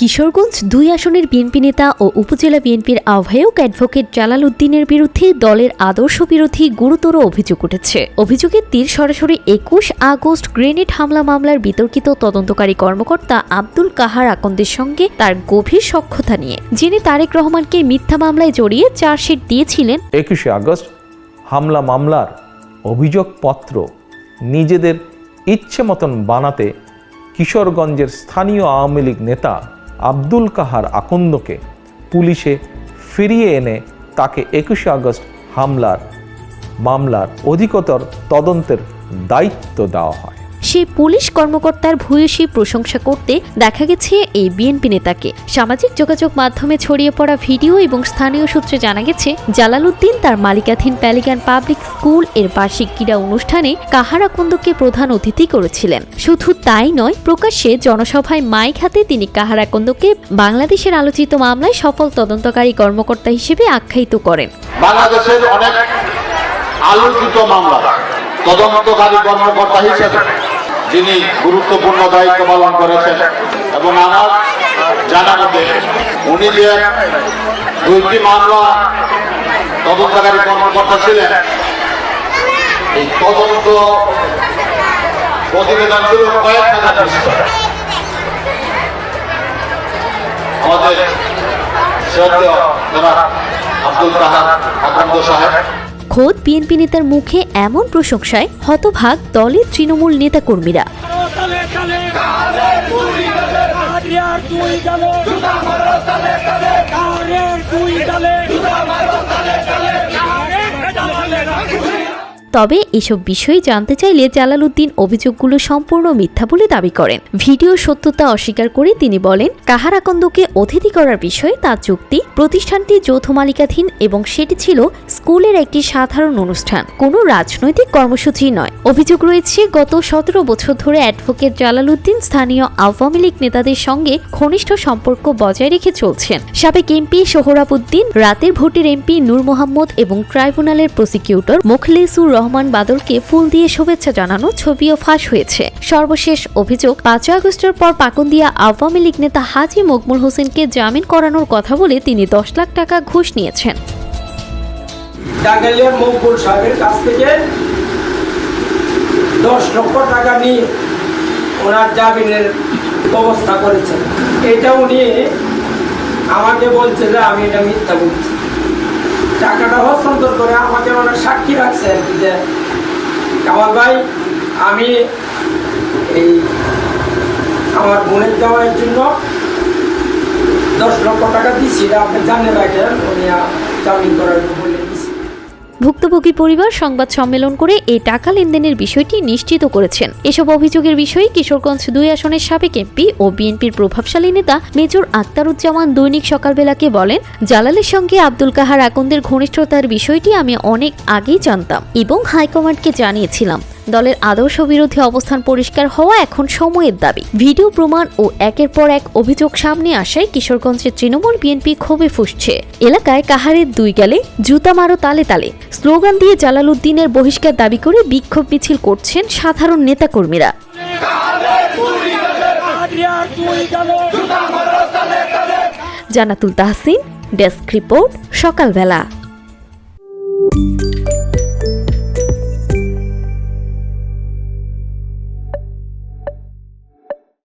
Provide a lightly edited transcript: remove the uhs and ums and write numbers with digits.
কিশোরগঞ্জ ২ আসনের বিএনপি নেতা ও উপজেলা বিএনপির আহ্বায়ক অ্যাডভোকেট জালাল উদ্দিনের বিরুদ্ধে দলের আদর্শ বিরোধী গুরুতর অভিযোগ উঠেছে। অভিযোগের তীর সরাসরি ২১ আগস্ট গ্রেনেড হামলা মামলার বিতর্কিত তদন্তকারী কর্মকর্তা আব্দুল কাহার আকন্দের সঙ্গে তার গভীর সখ্যতা নিয়ে, যিনি তারেক রহমানকে মিথ্যা মামলায় জড়িয়ে চার্জশিট দিয়েছিলেন। ২১ আগস্ট হামলা মামলার অভিযোগপত্র নিজেদের ইচ্ছে মতন বানাতে কিশোরগঞ্জের স্থানীয় আওয়ামী লীগ নেতা আব্দুল কাহার আকন্দকে পুলিশে ফিরিয়ে এনে তাকে ২১ আগস্ট মামলার অধিকতর তদন্তের দায়িত্ব দেওয়া হয়। সেই পুলিশ কর্মকর্তার ভূয়সী প্রশংসা করতে দেখা গেছে এই বিএনপি নেতাকে। সামাজিক যোগাযোগ মাধ্যমে ছড়িয়ে পড়া ভিডিও এবং স্থানীয় সূত্রে জানা গেছে, জালাল উদ্দিন তার মালিকাধীন প্যালিগান পাবলিক স্কুল এর বার্ষিক ক্রীড়া অনুষ্ঠানে কাহার আকন্দকে প্রধান অতিথি করেছিলেন। শুধু তাই নয়, প্রকাশ্যে জনসভায় মাইক হাতে তিনি কাহার আকন্দকে বাংলাদেশের আলোচিত মামলায় সফল তদন্তকারী কর্মকর্তা হিসেবে আখ্যায়িত করেন। বাংলাদেশের অনেক আলোচিত মামলা তদন্তকারী কর্মকর্তা হিসেবে যিনি গুরুত্বপূর্ণ দায়িত্ব পালন করেছেন এবং আমার জানা মতে উনি যে ২টি মামলা তদন্তকারী কর্মকর্তা ছিলেন, এই তদন্ত প্রতিবেদন ছিল কয়েক হাজার পৃষ্ঠা। আমাদের শ্রদ্ধেয় জনাব আব্দুল কাহার আকন্দ সাহেব খোদ বিএনপি নেতার মুখে এমন প্রশংসায় হতভাগ দলের তৃণমূল নেতাকর্মীরা। তবে এসব বিষয়ে জানতে চাইলে জালাল উদ্দিন অভিযোগগুলো সম্পূর্ণ মিথ্যা বলে দাবি করেন। ভিডিওর সত্যতা অস্বীকার করে তিনি বলেন, কাহার আকন্দকে অতিথি করার বিষয়ে তার যুক্তি, প্রতিষ্ঠানটি যৌথ মালিকাধীন এবং সেটি ছিল স্কুলের একটি সাধারণ অনুষ্ঠান, কোনো রাজনৈতিক কর্মসূচি নয়। অভিযোগ রয়েছে, গত ১৭ বছর ধরে অ্যাডভোকেট জালাল উদ্দিন স্থানীয় আওয়ামী লীগ নেতাদের সঙ্গে ঘনিষ্ঠ সম্পর্ক বজায় রেখে চলছেন। সাবেক এমপি সোহরাব উদ্দিন, রাতের ভোটের এমপি নূর মোহাম্মদ এবং ট্রাইব্যুনালের প্রসিকিউটর মোখলেসুর রহমান বাদলকে ফুল দিয়ে শুভেচ্ছা জানানো ছবিও ফাঁস হয়েছে। সর্বশেষ অভিযোগ, ৫ আগস্টের পর পাকুন্দিয়া আওয়ামী লীগ নেতা হাজী মকবুল হোসেনকে জামিন করানোর কথা বলে তিনি ১০ লাখ টাকা ঘুষ নিয়েছেন। টাঙ্গাইলের মকবুল সাহেবের কাছ থেকে ১০ লক্ষ টাকা নিয়ে ওনার জামিনের ব্যবস্থা করেছেন। এটা উনি আমাকে বলছে যে আমি এটা মিথ্যা বলছি। টাকাটা হস্তান্তর করে আমাকে ওনার সাক্ষী রাখছে আর কি, যে কামাল ভাই, আমি এই আমার বোনের যাওয়ার জন্য ১০ লক্ষ টাকা দিচ্ছি, আপনি জানে রাখেন, উনি জামিন করার বলে দিচ্ছি। ভুক্তভোগী পরিবার সংবাদ সম্মেলন করে এই টাকা লেনদেনের বিষয়টি নিশ্চিত করেছেন। এসব অভিযোগের বিষয়ে কিশোরগঞ্জ ২ আসনের সাবেক এমপি ও বিএনপির প্রভাবশালী নেতা মেজর আক্তারুজ্জামান দৈনিক সকালবেলাকে বলেন, জালালের সঙ্গে আব্দুল কাহার আকন্দের ঘনিষ্ঠতার বিষয়টি আমি অনেক আগেই জানতাম এবং হাইকমান্ডকে জানিয়েছিলাম। দলের আদর্শ বিরোধী অবস্থান পরিষ্কার হওয়া এখন সময়ের দাবি। ভিডিও প্রমাণ ও একের পর এক অভিযোগ সামনে আসায় কিশোরগঞ্জের তৃণমূল বিএনপি ক্ষোভে ফুঁসছে। এলাকায় কাহারের ২ গালে জুতা মারো তালে তালে স্লোগান দিয়ে জালাল উদ্দিনের বহিষ্কার দাবি করে বিক্ষোভ মিছিল করছেন সাধারণ নেতাকর্মীরা। জান্নাতুল তাহসিন, ডেস্ক রিপোর্ট, সকালবেলা।